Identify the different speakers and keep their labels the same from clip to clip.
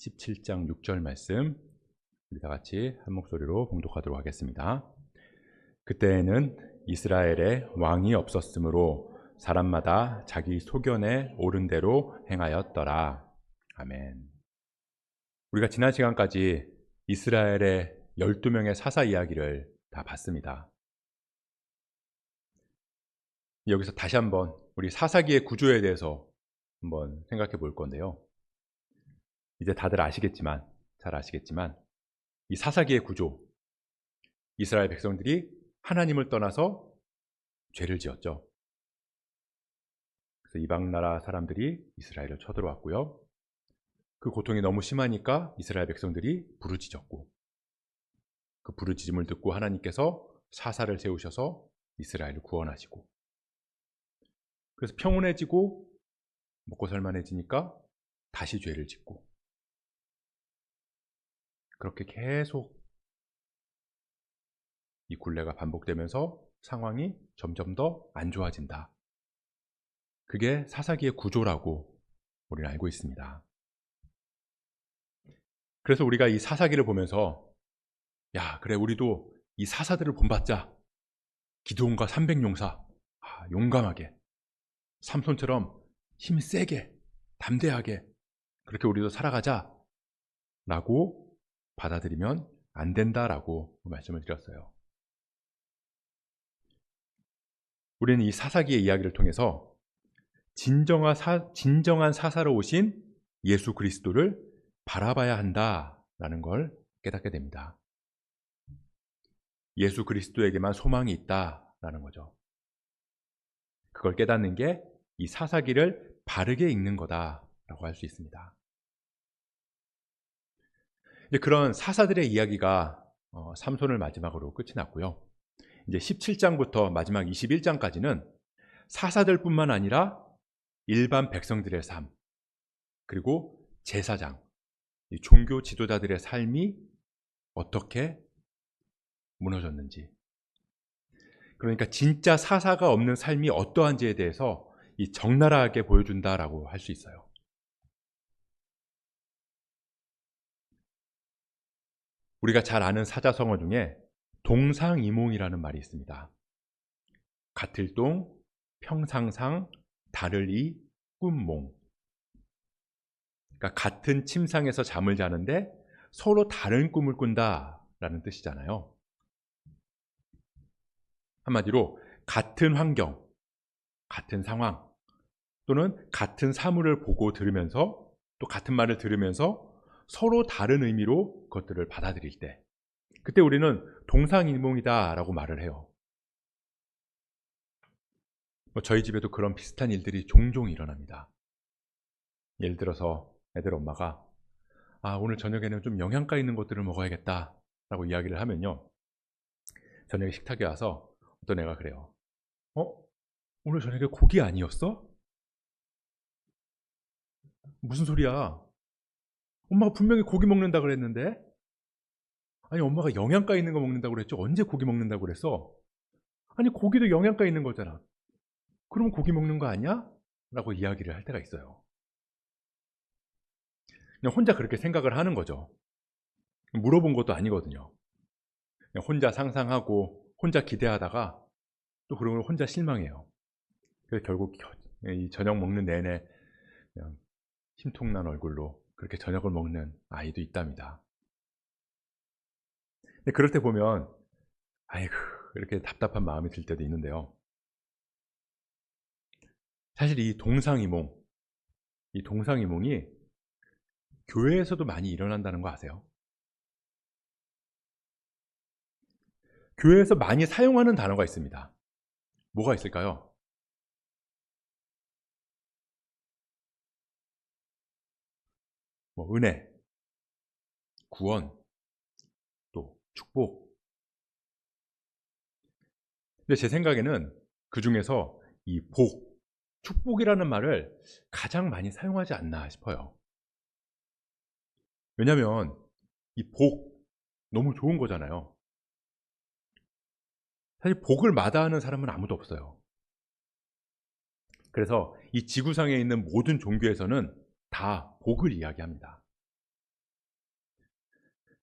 Speaker 1: 17장 6절 말씀 우리 다 같이 한 목소리로 봉독하도록 하겠습니다. 그때에는 이스라엘에 왕이 없었으므로 사람마다 자기 소견에 옳은 대로 행하였더라. 아멘. 우리가 지난 시간까지 이스라엘의 12명의 사사 이야기를 다 봤습니다. 여기서 다시 한번 우리 사사기의 구조에 대해서 한번 생각해 볼 건데요. 이제 다들 아시겠지만, 잘 아시겠지만 이 사사기의 구조, 이스라엘 백성들이 하나님을 떠나서 죄를 지었죠. 그래서 이방 나라 사람들이 이스라엘을 쳐들어왔고요. 그 고통이 너무 심하니까 이스라엘 백성들이 부르짖었고, 그 부르짖음을 듣고 하나님께서 사사를 세우셔서 이스라엘을 구원하시고, 그래서 평온해지고 먹고 살만해지니까 다시 죄를 짓고, 그렇게 계속 이 굴레가 반복되면서 상황이 점점 더 안 좋아진다. 그게 사사기의 구조라고 우리는 알고 있습니다. 그래서 우리가 이 사사기를 보면서 야, 그래, 우리도 이 사사들을 본받자. 기드온과 300용사, 용감하게, 삼손처럼 힘 세게, 담대하게 그렇게 우리도 살아가자 라고 받아들이면 안 된다라고 말씀을 드렸어요. 우리는 이 사사기의 이야기를 통해서 진정한 사사로 오신 예수 그리스도를 바라봐야 한다라는 걸 깨닫게 됩니다. 예수 그리스도에게만 소망이 있다라는 거죠. 그걸 깨닫는 게 이 사사기를 바르게 읽는 거다라고 할 수 있습니다. 그런 사사들의 이야기가 삼손을 마지막으로 끝이 났고요. 이제 17장부터 마지막 21장까지는 사사들뿐만 아니라 일반 백성들의 삶, 그리고 제사장, 종교 지도자들의 삶이 어떻게 무너졌는지, 그러니까 진짜 사사가 없는 삶이 어떠한지에 대해서 이 적나라하게 보여준다라고 할 수 있어요. 우리가 잘 아는 사자성어 중에 동상이몽이라는 말이 있습니다. 같을 동, 평상상, 다를 이, 꿈몽. 그러니까 같은 침상에서 잠을 자는데 서로 다른 꿈을 꾼다라는 뜻이잖아요. 한마디로 같은 환경, 같은 상황, 또는 같은 사물을 보고 들으면서 또 같은 말을 들으면서 서로 다른 의미로 그것들을 받아들일 때, 그때 우리는 동상이몽이다라고 말을 해요. 저희 집에도 그런 비슷한 일들이 종종 일어납니다. 예를 들어서 애들 엄마가 오늘 저녁에는 좀 영양가 있는 것들을 먹어야겠다라고 이야기를 하면요, 저녁에 식탁에 와서 어떤 애가 그래요. 오늘 저녁에 고기 아니었어? 무슨 소리야? 엄마가 분명히 고기 먹는다 그랬는데? 아니, 엄마가 영양가 있는 거 먹는다고 그랬죠? 언제 고기 먹는다고 그랬어? 아니, 고기도 영양가 있는 거잖아. 그럼 고기 먹는 거 아니야? 라고 이야기를 할 때가 있어요. 그냥 혼자 그렇게 생각을 하는 거죠. 물어본 것도 아니거든요. 그냥 혼자 상상하고 혼자 기대하다가 또 그러면 혼자 실망해요. 그래서 결국 이 저녁 먹는 내내 그냥 심통난 얼굴로 그렇게 저녁을 먹는 아이도 있답니다. 근데 그럴 때 보면 아이고, 이렇게 답답한 마음이 들 때도 있는데요. 사실 이 동상이몽이 교회에서도 많이 일어난다는 거 아세요? 교회에서 많이 사용하는 단어가 있습니다. 뭐가 있을까요? 은혜, 구원, 또 축복. 근데 제 생각에는 그 중에서 이 축복이라는 말을 가장 많이 사용하지 않나 싶어요. 왜냐하면 이 너무 좋은 거잖아요. 사실 복을 마다하는 사람은 아무도 없어요. 그래서 이 지구상에 있는 모든 종교에서는 다 복을 이야기합니다.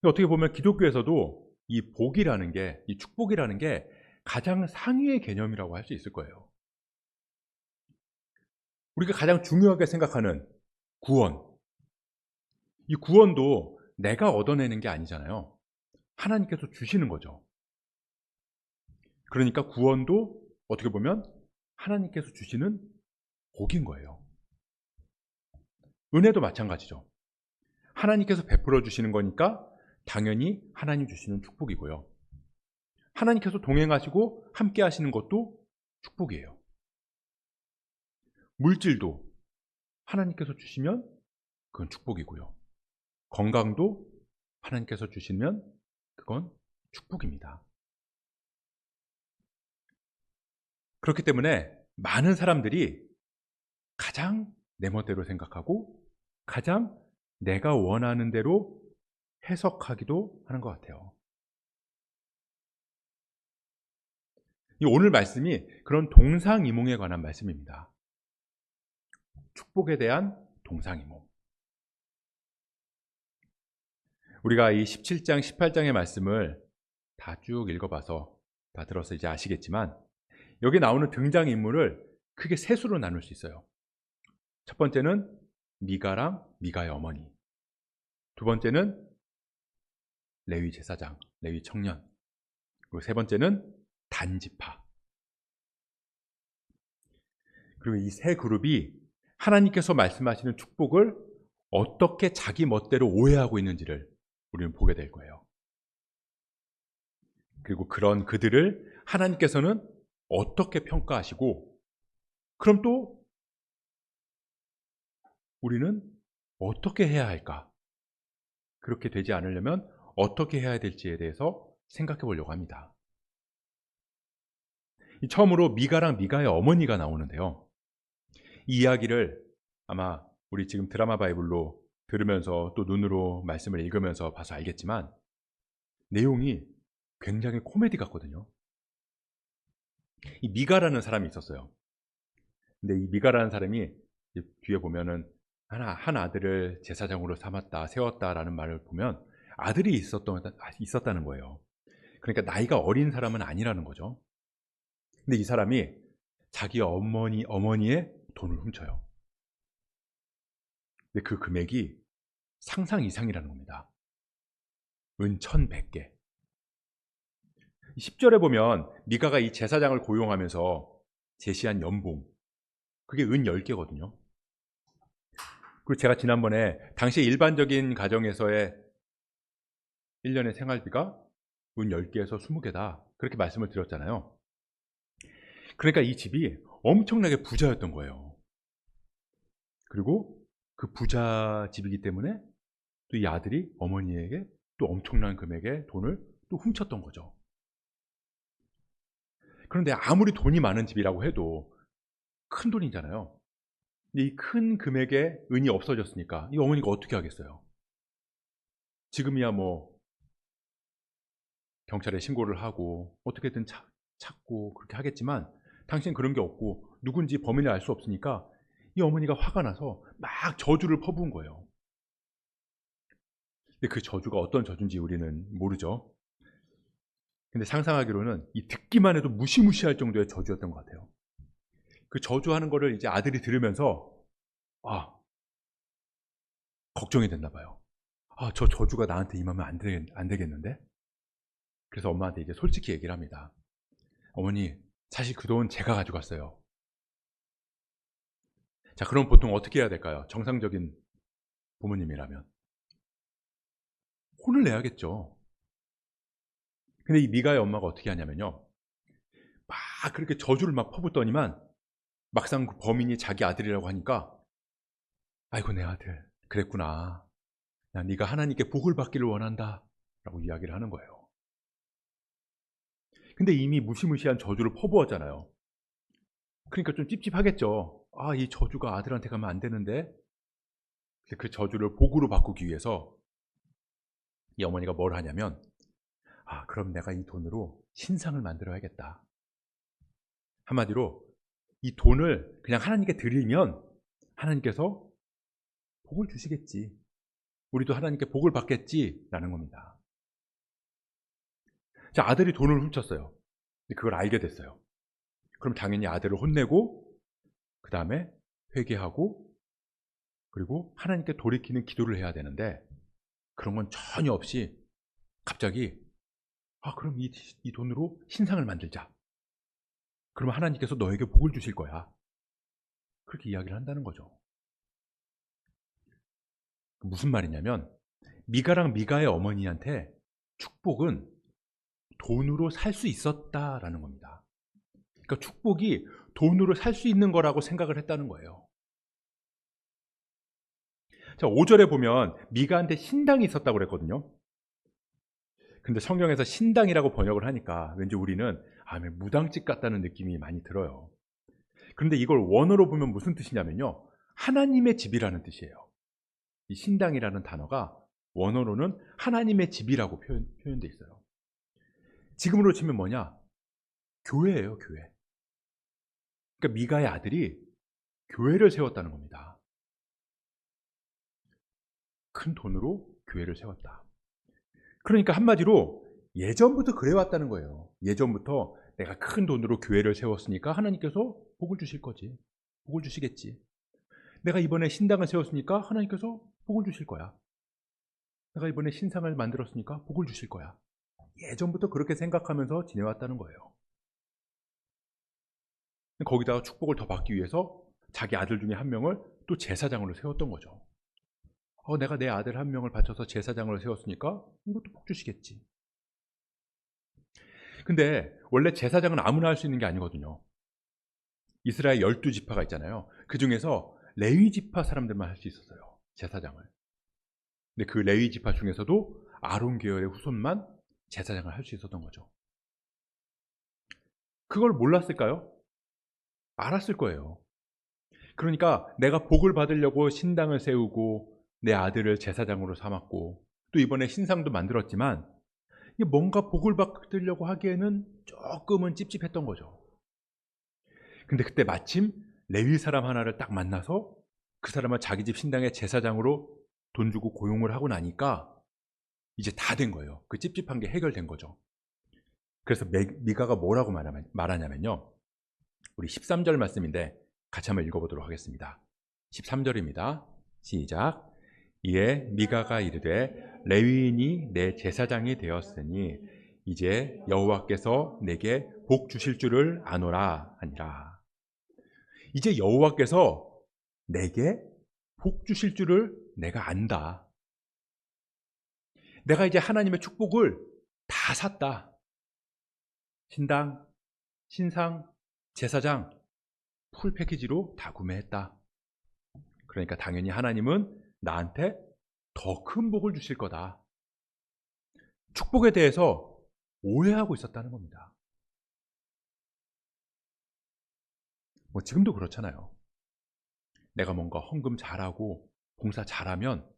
Speaker 1: 어떻게 보면 기독교에서도 이 복이라는 게, 이 축복이라는 게 가장 상위의 개념이라고 할 수 있을 거예요. 우리가 가장 중요하게 생각하는 구원. 이 구원도 내가 얻어내는 게 아니잖아요. 하나님께서 주시는 거죠. 그러니까 구원도 어떻게 보면 하나님께서 주시는 복인 거예요. 은혜도 마찬가지죠. 하나님께서 베풀어 주시는 거니까 당연히 하나님 주시는 축복이고요. 하나님께서 동행하시고 함께 하시는 것도 축복이에요. 물질도 하나님께서 주시면 그건 축복이고요. 건강도 하나님께서 주시면 그건 축복입니다. 그렇기 때문에 많은 사람들이 가장 내 멋대로 생각하고 가장 내가 원하는 대로 해석하기도 하는 것 같아요. 이 오늘 말씀이 그런 동상이몽에 관한 말씀입니다. 축복에 대한 동상이몽. 우리가 이 17장, 18장의 말씀을 다 쭉 읽어봐서 다 들어서 이제 아시겠지만 여기 나오는 등장인물을 크게 세 수로 나눌 수 있어요. 첫 번째는 미가랑 미가의 어머니, 두 번째는 레위 제사장, 레위 청년, 그리고 세 번째는 단지파. 그리고 이 세 그룹이 하나님께서 말씀하시는 축복을 어떻게 자기 멋대로 오해하고 있는지를 우리는 보게 될 거예요. 그리고 그런 그들을 하나님께서는 어떻게 평가하시고, 그럼 또 우리는 어떻게 해야 할까? 그렇게 되지 않으려면 어떻게 해야 될지에 대해서 생각해 보려고 합니다. 처음으로 미가랑 미가의 어머니가 나오는데요. 이 이야기를 아마 우리 지금 드라마 바이블로 들으면서 또 눈으로 말씀을 읽으면서 봐서 알겠지만 내용이 굉장히 코미디 같거든요. 이 미가라는 사람이 있었어요. 근데 이 미가라는 사람이 뒤에 보면은 한 아들을 제사장으로 삼았다, 세웠다라는 말을 보면 아들이 있었다는 거예요. 그러니까 나이가 어린 사람은 아니라는 거죠. 근데 이 사람이 자기 어머니의 돈을 훔쳐요. 근데 그 금액이 상상 이상이라는 겁니다. 은 1,100개. 10절에 보면 미가가 이 제사장을 고용하면서 제시한 연봉, 그게 은 10개거든요. 그리고 제가 지난번에 당시 일반적인 가정에서의 1년의 생활비가 은 10개에서 20개다, 그렇게 말씀을 드렸잖아요. 그러니까 이 집이 엄청나게 부자였던 거예요. 그리고 그 부자 집이기 때문에 또 이 아들이 어머니에게 또 엄청난 금액의 돈을 또 훔쳤던 거죠. 그런데 아무리 돈이 많은 집이라고 해도 큰 돈이잖아요. 근데 이 큰 금액의 은이 없어졌으니까 이 어머니가 어떻게 하겠어요? 지금이야 뭐 경찰에 신고를 하고 어떻게든 찾고 그렇게 하겠지만 당신 그런 게 없고 누군지 범인을 알 수 없으니까 이 어머니가 화가 나서 막 저주를 퍼부은 거예요. 근데 그 저주가 어떤 저주인지 우리는 모르죠. 근데 상상하기로는 이 듣기만 해도 무시무시할 정도의 저주였던 것 같아요. 그 저주하는 거를 이제 아들이 들으면서 걱정이 됐나 봐요. 저 저주가 나한테 임하면 안 되겠는데? 그래서 엄마한테 이제 솔직히 얘기를 합니다. 어머니, 사실 그 돈 제가 가져갔어요. 자, 그럼 보통 어떻게 해야 될까요? 정상적인 부모님이라면 혼을 내야겠죠. 근데 이 미가의 엄마가 어떻게 하냐면요, 막 그렇게 저주를 막 퍼붓더니만 막상 그 범인이 자기 아들이라고 하니까 아이고 내 아들 그랬구나, 야, 네가 하나님께 복을 받기를 원한다 라고 이야기를 하는 거예요. 근데 이미 무시무시한 저주를 퍼부었잖아요. 그러니까 좀 찝찝하겠죠. 이 저주가 아들한테 가면 안 되는데. 그 저주를 복으로 바꾸기 위해서 이 어머니가 뭘 하냐면 그럼 내가 이 돈으로 신상을 만들어야겠다. 한마디로 이 돈을 그냥 하나님께 드리면 하나님께서 복을 주시겠지. 우리도 하나님께 복을 받겠지라는 겁니다. 자, 아들이 돈을 훔쳤어요. 그걸 알게 됐어요. 그럼 당연히 아들을 혼내고 그 다음에 회개하고 그리고 하나님께 돌이키는 기도를 해야 되는데 그런 건 전혀 없이 갑자기 그럼 이 돈으로 신상을 만들자. 그러면 하나님께서 너에게 복을 주실 거야. 그렇게 이야기를 한다는 거죠. 무슨 말이냐면 미가랑 미가의 어머니한테 축복은 돈으로 살 수 있었다라는 겁니다. 그러니까 축복이 돈으로 살 수 있는 거라고 생각을 했다는 거예요. 자, 5절에 보면 미가한테 신당이 있었다고 그랬거든요. 근데 성경에서 신당이라고 번역을 하니까 왠지 우리는 무당집 같다는 느낌이 많이 들어요. 그런데 이걸 원어로 보면 무슨 뜻이냐면요, 하나님의 집이라는 뜻이에요. 이 신당이라는 단어가 원어로는 하나님의 집이라고 표현되어 있어요. 지금으로 치면 뭐냐? 교회예요, 교회. 그러니까 미가의 아들이 교회를 세웠다는 겁니다. 큰 돈으로 교회를 세웠다. 그러니까 한마디로 예전부터 그래왔다는 거예요. 예전부터 내가 큰 돈으로 교회를 세웠으니까 하나님께서 복을 주실 거지. 복을 주시겠지. 내가 이번에 신당을 세웠으니까 하나님께서 복을 주실 거야. 내가 이번에 신상을 만들었으니까 복을 주실 거야. 예전부터 그렇게 생각하면서 지내왔다는 거예요. 거기다가 축복을 더 받기 위해서 자기 아들 중에 한 명을 또 제사장으로 세웠던 거죠. 내가 내 아들 한 명을 바쳐서 제사장으로 세웠으니까 이것도 복 주시겠지. 근데 원래 제사장은 아무나 할 수 있는 게 아니거든요. 이스라엘 12지파가 있잖아요. 그 중에서 레위 지파 사람들만 할 수 있었어요, 제사장을. 근데 그 레위 지파 중에서도 아론 계열의 후손만 제사장을 할 수 있었던 거죠. 그걸 몰랐을까요? 알았을 거예요. 그러니까 내가 복을 받으려고 신당을 세우고 내 아들을 제사장으로 삼았고 또 이번에 신상도 만들었지만 뭔가 복을 받으려고 하기에는 조금은 찝찝했던 거죠. 근데 그때 마침 레위 사람 하나를 딱 만나서 그 사람을 자기 집 신당의 제사장으로 돈 주고 고용을 하고 나니까 이제 다 된 거예요. 그 찝찝한 게 해결된 거죠. 그래서 미가가 뭐라고 말하냐면요, 우리 13절 말씀인데 같이 한번 읽어보도록 하겠습니다. 13절입니다. 시작. 이에 미가가 이르되 레위인이 내 제사장이 되었으니 이제 여호와께서 내게 복 주실 줄을 아노라 하니라. 이제 여호와께서 내게 복 주실 줄을 내가 안다. 내가 이제 하나님의 축복을 다 샀다. 신당, 신상, 제사장 풀 패키지로 다 구매했다. 그러니까 당연히 하나님은 나한테 더 큰 복을 주실 거다. 축복에 대해서 오해하고 있었다는 겁니다. 지금도 그렇잖아요. 내가 뭔가 헌금 잘하고 봉사 잘하면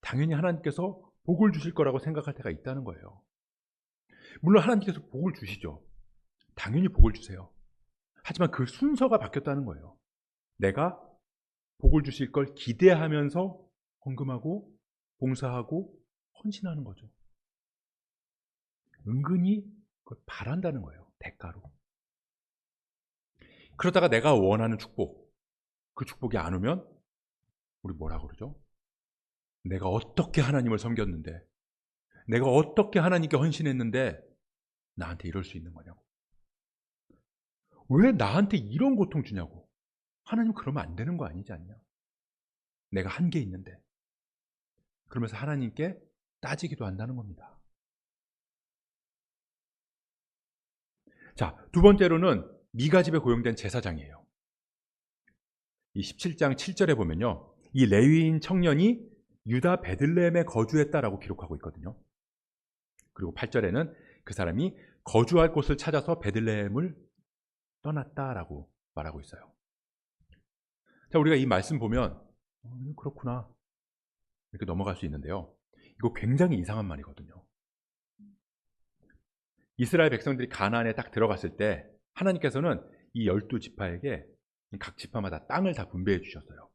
Speaker 1: 당연히 하나님께서 복을 주실 거라고 생각할 때가 있다는 거예요. 물론 하나님께서 복을 주시죠. 당연히 복을 주세요. 하지만 그 순서가 바뀌었다는 거예요. 내가 복을 주실 걸 기대하면서 헌금하고 봉사하고 헌신하는 거죠. 은근히 그걸 바란다는 거예요, 대가로. 그러다가 내가 원하는 축복, 그 축복이 안 오면 우리 뭐라 그러죠? 내가 어떻게 하나님을 섬겼는데, 내가 어떻게 하나님께 헌신했는데 나한테 이럴 수 있는 거냐고. 왜 나한테 이런 고통 주냐고. 하나님 그러면 안 되는 거 아니지 않냐. 내가 한 게 있는데. 그러면서 하나님께 따지기도 한다는 겁니다. 자, 두 번째로는 미가 집에 고용된 제사장이에요. 이 17장 7절에 보면요, 이 레위인 청년이 유다 베들레헴에 거주했다라고 기록하고 있거든요. 그리고 8절에는 그 사람이 거주할 곳을 찾아서 베들레헴을 떠났다라고 말하고 있어요. 자, 우리가 이 말씀 보면 그렇구나 이렇게 넘어갈 수 있는데요, 이거 굉장히 이상한 말이거든요. 이스라엘 백성들이 가나안에 딱 들어갔을 때 하나님께서는 이 12지파에게 각 지파마다 땅을 다 분배해 주셨어요.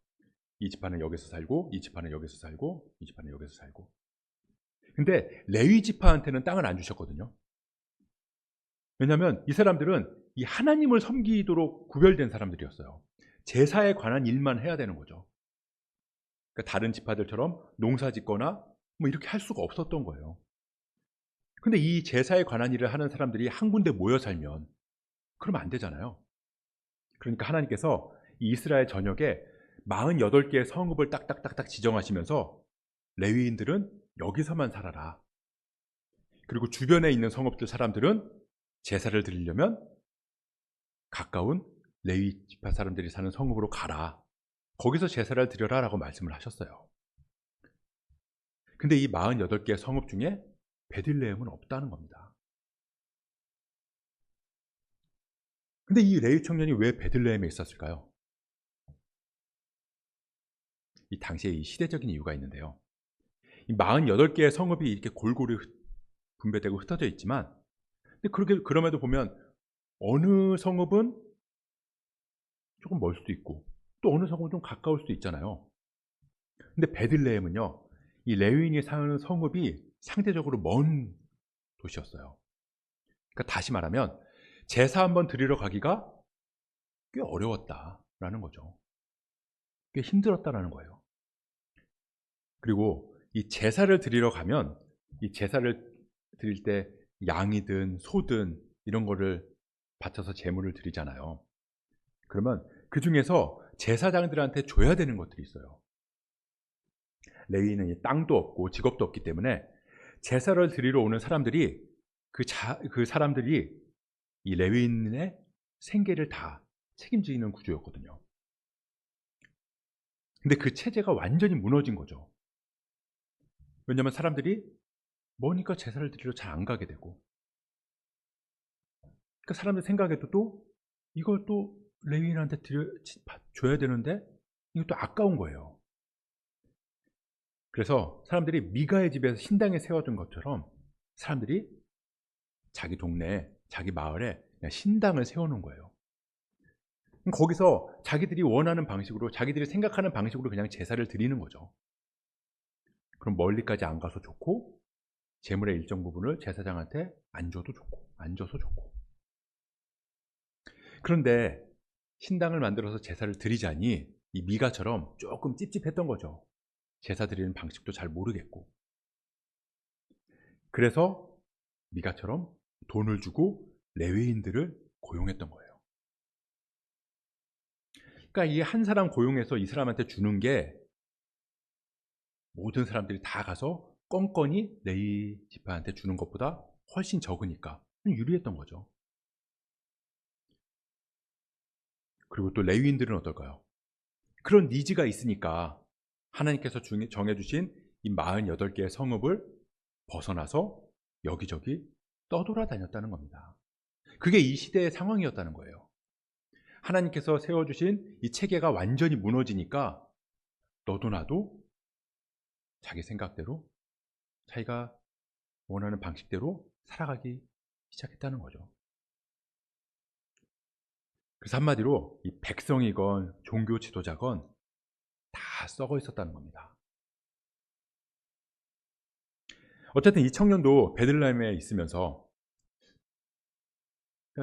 Speaker 1: 이 지파는 여기서 살고, 이 지파는 여기서 살고, 이 지파는 여기서 살고. 근데 레위 지파한테는 땅을 안 주셨거든요. 왜냐하면 이 사람들은 이 하나님을 섬기도록 구별된 사람들이었어요. 제사에 관한 일만 해야 되는 거죠. 그러니까 다른 지파들처럼 농사 짓거나 뭐 이렇게 할 수가 없었던 거예요. 근데 이 제사에 관한 일을 하는 사람들이 한 군데 모여 살면 그러면 안 되잖아요. 그러니까 하나님께서 이 이스라엘 전역에 48개의 성읍을 딱딱딱딱 지정하시면서 레위인들은 여기서만 살아라. 그리고 주변에 있는 성읍들 사람들은 제사를 드리려면 가까운 레위 지파 사람들이 사는 성읍으로 가라. 거기서 제사를 드려라 라고 말씀을 하셨어요. 근데 이 48개의 성읍 중에 베들레헴은 없다는 겁니다. 근데 이 레위 청년이 왜 베들레헴에 있었을까요? 이 당시에 이 시대적인 이유가 있는데요. 이 48개의 성읍이 이렇게 골고루 분배되고 흩어져 있지만, 근데 그럼에도 보면 어느 성읍은 조금 멀 수도 있고 또 어느 성읍은 좀 가까울 수도 있잖아요. 근데 베들레헴은요, 이 레위인이 사는 성읍이 상대적으로 먼 도시였어요. 그러니까 다시 말하면 제사 한번 드리러 가기가 꽤 어려웠다라는 거죠. 꽤 힘들었다라는 거예요. 그리고 이 제사를 드리러 가면 이 제사를 드릴 때 양이든 소든 이런 거를 바쳐서 제물을 드리잖아요. 그러면 그 중에서 제사장들한테 줘야 되는 것들이 있어요. 레위인은 땅도 없고 직업도 없기 때문에 제사를 드리러 오는 사람들이 그 사람들이 이 레위인의 생계를 다 책임지는 구조였거든요. 근데 그 체제가 완전히 무너진 거죠. 왜냐하면 사람들이 머니까 제사를 드리러 잘 안 가게 되고, 그러니까 사람들 생각에도 또 이걸 또 레위인한테 줘야 되는데 이것도 아까운 거예요. 그래서 사람들이 미가의 집에서 신당에 세워둔 것처럼 사람들이 자기 동네에, 자기 마을에 그냥 신당을 세워놓은 거예요. 거기서 자기들이 원하는 방식으로, 자기들이 생각하는 방식으로 그냥 제사를 드리는 거죠. 그럼 멀리까지 안 가서 좋고, 재물의 일정 부분을 제사장한테 안 줘도 좋고, 안 줘서 좋고. 그런데 신당을 만들어서 제사를 드리자니 이 미가처럼 조금 찝찝했던 거죠. 제사 드리는 방식도 잘 모르겠고. 그래서 미가처럼 돈을 주고 레위인들을 고용했던 거예요. 그러니까 이 한 사람 고용해서 이 사람한테 주는 게 모든 사람들이 다 가서 껌껌이 레위 지파한테 주는 것보다 훨씬 적으니까 유리했던 거죠. 그리고 또 레위인들은 어떨까요? 그런 니즈가 있으니까 하나님께서 정해주신 이 48개의 성읍을 벗어나서 여기저기 떠돌아다녔다는 겁니다. 그게 이 시대의 상황이었다는 거예요. 하나님께서 세워주신 이 체계가 완전히 무너지니까 너도 나도 자기 생각대로, 자기가 원하는 방식대로 살아가기 시작했다는 거죠. 그래서 한마디로 이 백성이건 종교 지도자건 다 썩어 있었다는 겁니다. 어쨌든 이 청년도 베들레헴에 있으면서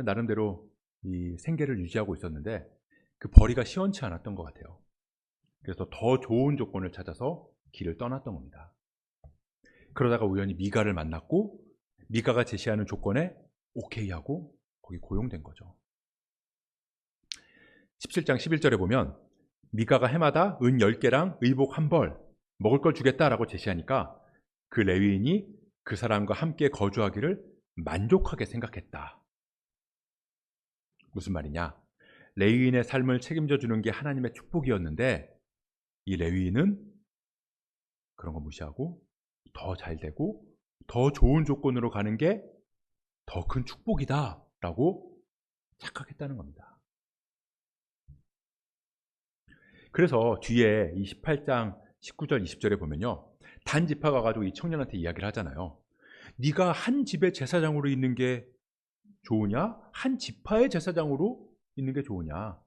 Speaker 1: 나름대로 이 생계를 유지하고 있었는데 그 벌이가 시원치 않았던 것 같아요. 그래서 더 좋은 조건을 찾아서 길을 떠났던 겁니다. 그러다가 우연히 미가를 만났고 미가가 제시하는 조건에 오케이 하고 거기 고용된 거죠. 17장 11절에 보면 미가가 해마다 은 10개랑 의복 한 벌 먹을 걸 주겠다라고 제시하니까 그 레위인이 그 사람과 함께 거주하기를 만족하게 생각했다. 무슨 말이냐? 레위인의 삶을 책임져 주는 게 하나님의 축복이었는데 이 레위인은 그런 거 무시하고 더 잘 되고 더 좋은 조건으로 가는 게 더 큰 축복이다 라고 착각했다는 겁니다. 그래서 뒤에 이 18장 19절 20절에 보면요, 단 지파 가가지고 이 청년한테 이야기를 하잖아요. 네가 한 집의 제사장으로 있는 게 좋으냐? 한 지파의 제사장으로 있는 게 좋으냐?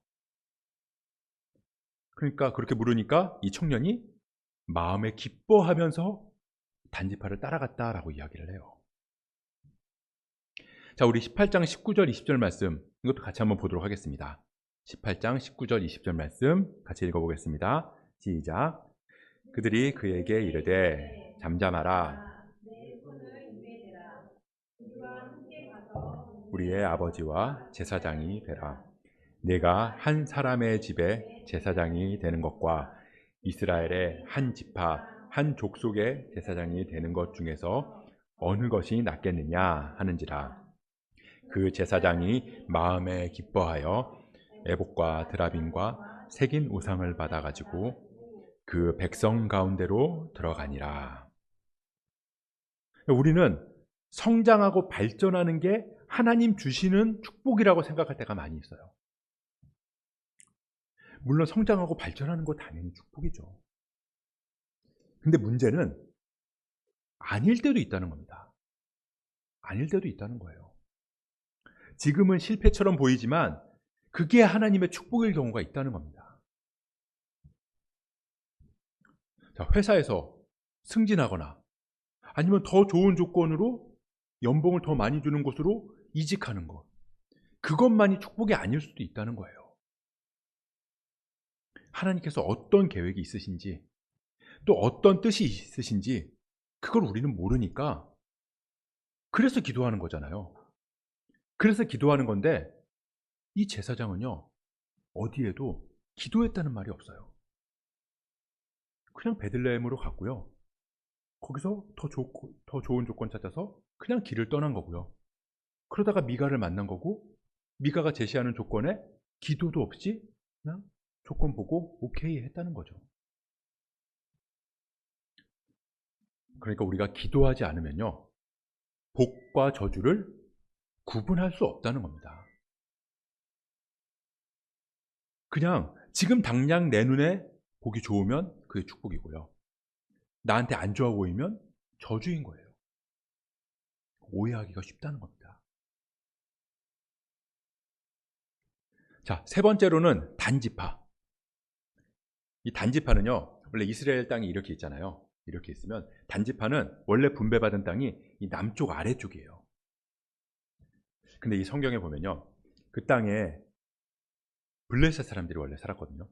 Speaker 1: 그러니까 그렇게 물으니까 이 청년이 마음에 기뻐하면서 단지파를 따라갔다라고 이야기를 해요. 자, 우리 18장 19절 20절 말씀 이것도 같이 한번 보도록 하겠습니다. 18장 19절 20절 말씀 같이 읽어보겠습니다. 시작. 그들이 그에게 이르되 잠잠하라. 우리의 아버지와 제사장이 되라. 내가 한 사람의 집에 제사장이 되는 것과 이스라엘의 한 지파 한 족속의 제사장이 되는 것 중에서 어느 것이 낫겠느냐 하는지라. 그 제사장이 마음에 기뻐하여 에봇과 드라빔과 새긴 우상을 받아가지고 그 백성 가운데로 들어가니라. 우리는 성장하고 발전하는 게 하나님 주시는 축복이라고 생각할 때가 많이 있어요. 물론 성장하고 발전하는 거 당연히 축복이죠. 근데 문제는 아닐 때도 있다는 겁니다. 아닐 때도 있다는 거예요. 지금은 실패처럼 보이지만 그게 하나님의 축복일 경우가 있다는 겁니다. 자, 회사에서 승진하거나 아니면 더 좋은 조건으로 연봉을 더 많이 주는 곳으로 이직하는 것, 그것만이 축복이 아닐 수도 있다는 거예요. 하나님께서 어떤 계획이 있으신지 또 어떤 뜻이 있으신지 그걸 우리는 모르니까 그래서 기도하는 거잖아요. 그래서 기도하는 건데 이 제사장은요, 어디에도 기도했다는 말이 없어요. 그냥 베들레헴으로 갔고요. 거기서 더 좋은 조건 찾아서 그냥 길을 떠난 거고요. 그러다가 미가를 만난 거고, 미가가 제시하는 조건에 기도도 없이 그냥 조건 보고 오케이 했다는 거죠. 그러니까 우리가 기도하지 않으면요, 복과 저주를 구분할 수 없다는 겁니다. 그냥 지금 당장 내 눈에 보기 좋으면 그게 축복이고요. 나한테 안 좋아 보이면 저주인 거예요. 오해하기가 쉽다는 겁니다. 자, 세 번째로는 단지파. 이 단지파는요, 원래 이스라엘 땅이 이렇게 있잖아요. 이렇게 있으면 단지파는 원래 분배받은 땅이 이 남쪽 아래쪽이에요. 근데 이 성경에 보면요, 그 땅에 블레셋 사람들이 원래 살았거든요.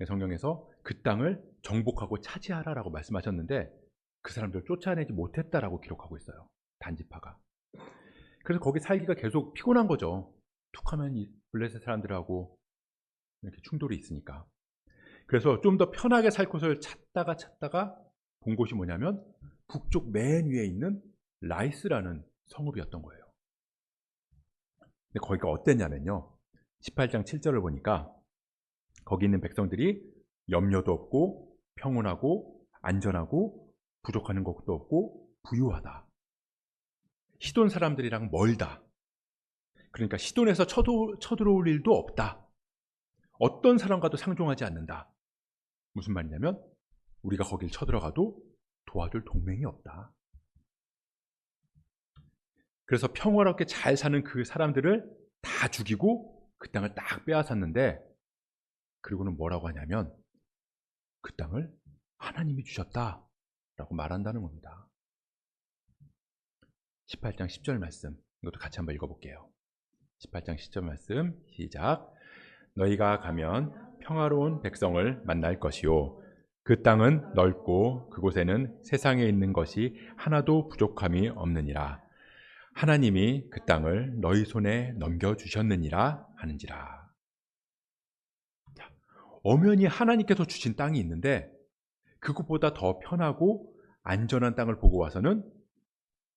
Speaker 1: 성경에서 그 땅을 정복하고 차지하라라고 말씀하셨는데 그 사람들을 쫓아내지 못했다라고 기록하고 있어요. 단지파가. 그래서 거기 살기가 계속 피곤한 거죠. 툭하면 이 블레셋 사람들하고 이렇게 충돌이 있으니까. 그래서 좀 더 편하게 살 곳을 찾다가 본 곳이 뭐냐면 북쪽 맨 위에 있는 라이스라는 성읍이었던 거예요. 근데 거기가 어땠냐면요, 18장 7절을 보니까 거기 있는 백성들이 염려도 없고 평온하고 안전하고 부족하는 것도 없고 부유하다. 시돈 사람들이랑 멀다. 그러니까 시돈에서 쳐들어올 일도 없다. 어떤 사람과도 상종하지 않는다. 무슨 말이냐면 우리가 거길 쳐들어가도 도와줄 동맹이 없다. 그래서 평화롭게 잘 사는 그 사람들을 다 죽이고 그 땅을 딱 빼앗았는데, 그리고는 뭐라고 하냐면 그 땅을 하나님이 주셨다라고 말한다는 겁니다. 18장 10절 말씀, 이것도 같이 한번 읽어볼게요. 18장 10절 말씀 시작. 너희가 가면 평화로운 백성을 만날 것이요, 그 땅은 넓고 그곳에는 세상에 있는 것이 하나도 부족함이 없느니라. 하나님이 그 땅을 너희 손에 넘겨주셨느니라 하는지라. 자, 엄연히 하나님께서 주신 땅이 있는데 그것보다 더 편하고 안전한 땅을 보고 와서는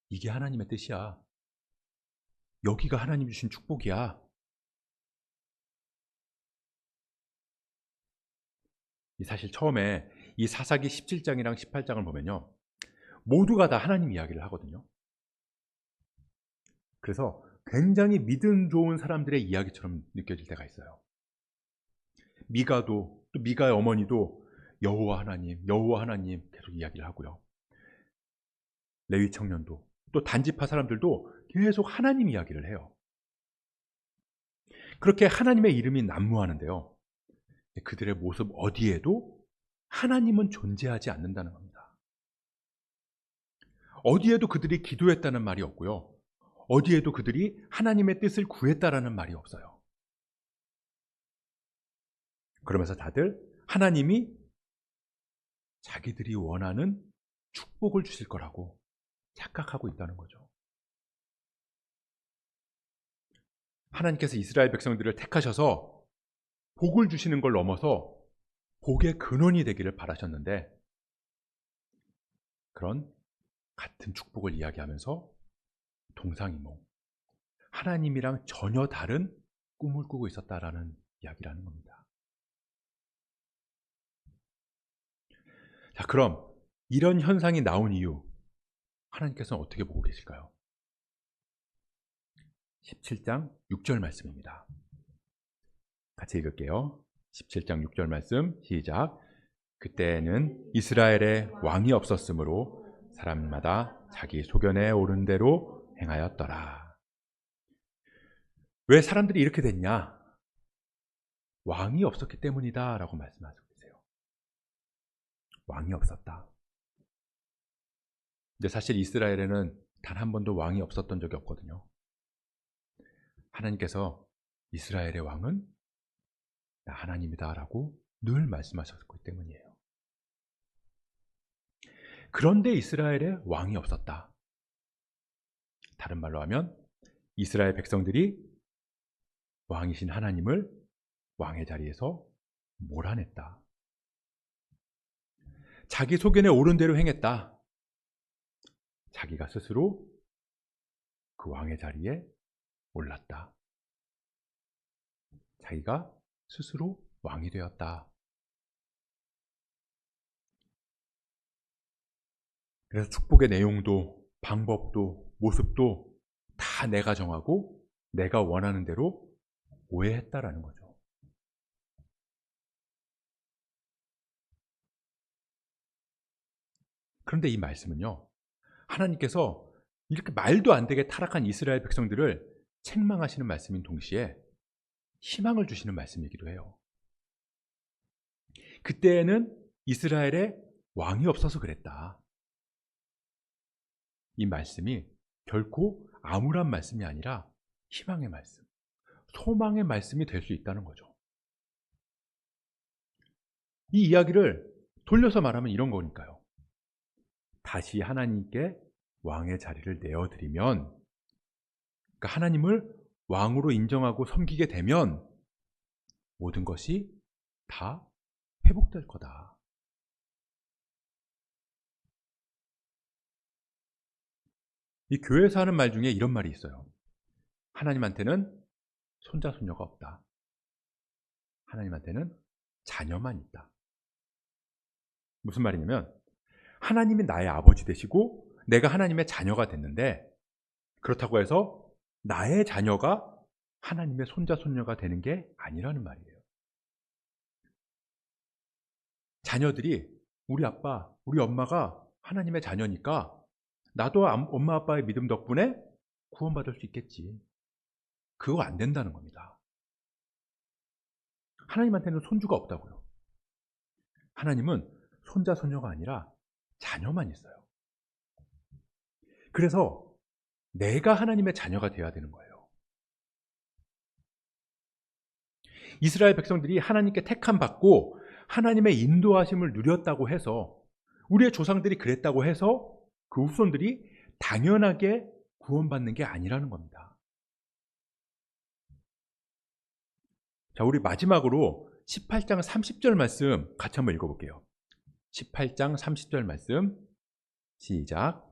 Speaker 1: 이게 하나님의 뜻이야, 여기가 하나님 주신 축복이야, 사실 처음에 이 사사기 17장이랑 18장을 보면요, 모두가 다 하나님 이야기를 하거든요. 그래서 굉장히 믿음 좋은 사람들의 이야기처럼 느껴질 때가 있어요. 미가도, 또 미가의 어머니도 여호와 하나님 계속 이야기를 하고요. 레위 청년도, 또 단지파 사람들도 계속 하나님 이야기를 해요. 그렇게 하나님의 이름이 난무하는데요, 그들의 모습 어디에도 하나님은 존재하지 않는다는 겁니다. 어디에도 그들이 기도했다는 말이 없고요. 어디에도 그들이 하나님의 뜻을 구했다라는 말이 없어요. 그러면서 다들 하나님이 자기들이 원하는 축복을 주실 거라고 착각하고 있다는 거죠. 하나님께서 이스라엘 백성들을 택하셔서 복을 주시는 걸 넘어서 복의 근원이 되기를 바라셨는데, 그런 같은 축복을 이야기하면서 동상이몽, 하나님이랑 전혀 다른 꿈을 꾸고 있었다라는 이야기라는 겁니다. 자, 그럼 이런 현상이 나온 이유, 하나님께서는 어떻게 보고 계실까요? 17장 6절 말씀입니다. 같이 읽을게요. 17장 6절 말씀 시작. 그때에는 이스라엘에 왕이 없었으므로 사람마다 자기 소견에 오른 대로 행하였더라. 왜 사람들이 이렇게 됐냐? 왕이 없었기 때문이다 라고 말씀하시고 계세요. 왕이 없었다. 근데 사실 이스라엘에는 단 한 번도 왕이 없었던 적이 없거든요. 하나님께서 이스라엘의 왕은 나 하나님이다 라고 늘 말씀하셨기 때문이에요. 그런데 이스라엘에 왕이 없었다. 다른 말로 하면 이스라엘 백성들이 왕이신 하나님을 왕의 자리에서 몰아냈다. 자기 소견에 오른 대로 행했다. 자기가 스스로 그 왕의 자리에 올랐다. 자기가 스스로 왕이 되었다. 그래서 축복의 내용도 방법도 모습도 다 내가 정하고 내가 원하는 대로 오해했다라는 거죠. 그런데 이 말씀은요, 하나님께서 이렇게 말도 안 되게 타락한 이스라엘 백성들을 책망하시는 말씀인 동시에 희망을 주시는 말씀이기도 해요. 그때에는 이스라엘에 왕이 없어서 그랬다. 이 말씀이 결코 암울한 말씀이 아니라 희망의 말씀, 소망의 말씀이 될 수 있다는 거죠. 이 이야기를 돌려서 말하면 이런 거니까요. 다시 하나님께 왕의 자리를 내어드리면, 그러니까 하나님을 왕으로 인정하고 섬기게 되면 모든 것이 다 회복될 거다. 이 교회에서 하는 말 중에 이런 말이 있어요. 하나님한테는 손자 손녀가 없다. 하나님한테는 자녀만 있다. 무슨 말이냐면 하나님이 나의 아버지 되시고 내가 하나님의 자녀가 됐는데, 그렇다고 해서 나의 자녀가 하나님의 손자 손녀가 되는 게 아니라는 말이에요. 자녀들이 우리 아빠, 우리 엄마가 하나님의 자녀니까 나도 엄마 아빠의 믿음 덕분에 구원받을 수 있겠지. 그거 안 된다는 겁니다. 하나님한테는 손주가 없다고요. 하나님은 손자 손녀가 아니라 자녀만 있어요. 그래서 내가 하나님의 자녀가 되어야 되는 거예요. 이스라엘 백성들이 하나님께 택함 받고 하나님의 인도하심을 누렸다고 해서, 우리의 조상들이 그랬다고 해서 그 후손들이 당연하게 구원받는 게 아니라는 겁니다. 자, 우리 마지막으로 18장 30절 말씀 같이 한번 읽어볼게요. 18장 30절 말씀 시작.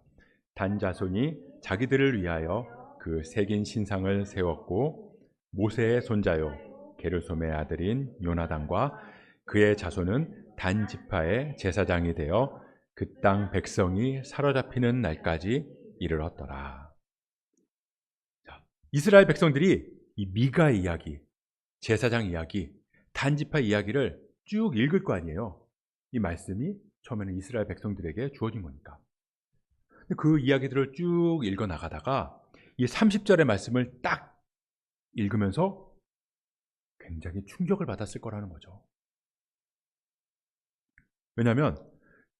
Speaker 1: 단 자손이 자기들을 위하여 그 새긴 신상을 세웠고 모세의 손자요 게르솜의 아들인 요나단과 그의 자손은 단 지파의 제사장이 되어 그 땅 백성이 사로잡히는 날까지 이르렀더라. 자, 이스라엘 백성들이 이 미가 이야기, 제사장 이야기, 단 지파 이야기를 쭉 읽을 거 아니에요. 이 말씀이 처음에는 이스라엘 백성들에게 주어진 거니까. 그 이야기들을 쭉 읽어 나가다가 이 30절의 말씀을 딱 읽으면서 굉장히 충격을 받았을 거라는 거죠. 왜냐하면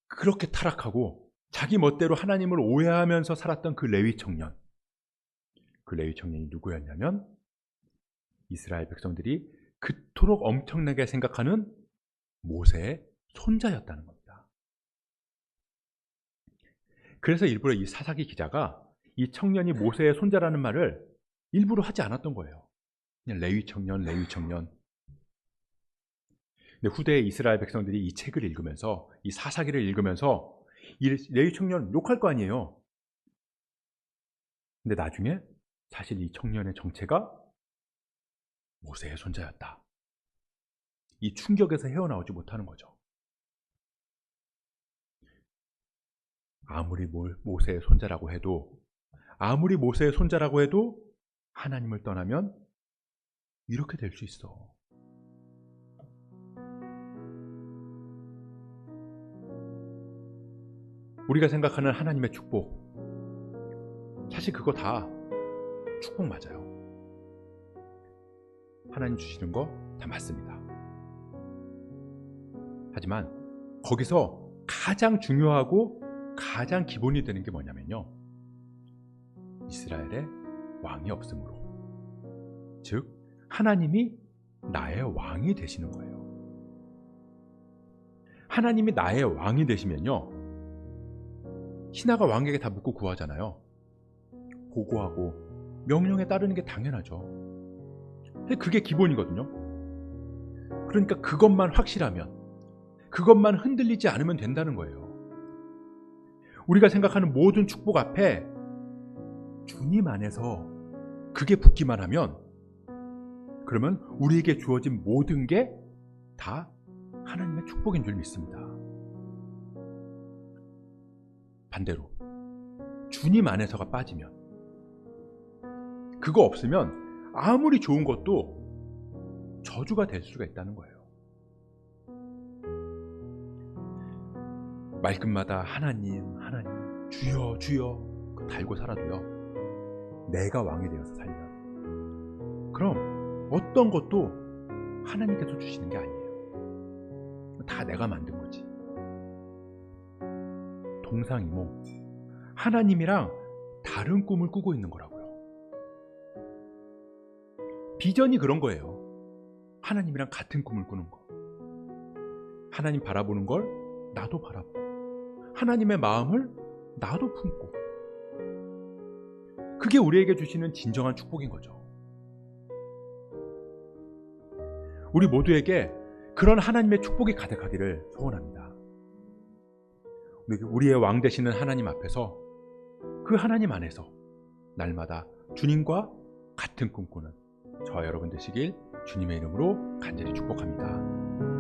Speaker 1: 그렇게 타락하고 자기 멋대로 하나님을 오해하면서 살았던 그 레위 청년, 그 레위 청년이 누구였냐면 이스라엘 백성들이 그토록 엄청나게 생각하는 모세의 손자였다는 겁니다. 그래서 일부러 이 사사기 기자가 이 청년이 모세의 손자라는 말을 일부러 하지 않았던 거예요. 그냥 레위 청년, 레위 청년. 근데 후대에 이스라엘 백성들이 이 책을 읽으면서, 이 사사기를 읽으면서 이 레위 청년 욕할 거 아니에요. 근데 나중에 사실 이 청년의 정체가 모세의 손자였다. 이 충격에서 헤어나오지 못하는 거죠. 아무리 모세의 손자라고 해도, 아무리 모세의 손자라고 해도 하나님을 떠나면 이렇게 될 수 있어. 우리가 생각하는 하나님의 축복, 사실 그거 다 축복 맞아요. 하나님 주시는 거 다 맞습니다. 하지만 거기서 가장 중요하고 가장 기본이 되는 게 뭐냐면요, 이스라엘에 왕이 없으므로, 즉 하나님이 나의 왕이 되시는 거예요. 하나님이 나의 왕이 되시면요, 신하가 왕에게 다 묻고 구하잖아요. 보고하고 명령에 따르는 게 당연하죠. 그게 기본이거든요. 그러니까 그것만 확실하면, 그것만 흔들리지 않으면 된다는 거예요. 우리가 생각하는 모든 축복 앞에 주님 안에서 그게 붙기만 하면, 그러면 우리에게 주어진 모든 게 다 하나님의 축복인 줄 믿습니다. 반대로 주님 안에서가 빠지면, 그거 없으면 아무리 좋은 것도 저주가 될 수가 있다는 거예요. 말끝마다 하나님, 하나님, 주여, 주여 달고 살아도요, 내가 왕이 되어서 살면, 그럼 어떤 것도 하나님께서 주시는 게 아니에요. 다 내가 만든 거지. 동상이몽, 하나님이랑 다른 꿈을 꾸고 있는 거라고요. 비전이 그런 거예요. 하나님이랑 같은 꿈을 꾸는 거. 하나님 바라보는 걸 나도 바라보고, 하나님의 마음을 나도 품고, 그게 우리에게 주시는 진정한 축복인 거죠. 우리 모두에게 그런 하나님의 축복이 가득하기를 소원합니다. 우리의 왕 되시는 하나님 앞에서, 그 하나님 안에서 날마다 주님과 같은 꿈꾸는 저와 여러분 되시길 주님의 이름으로 간절히 축복합니다.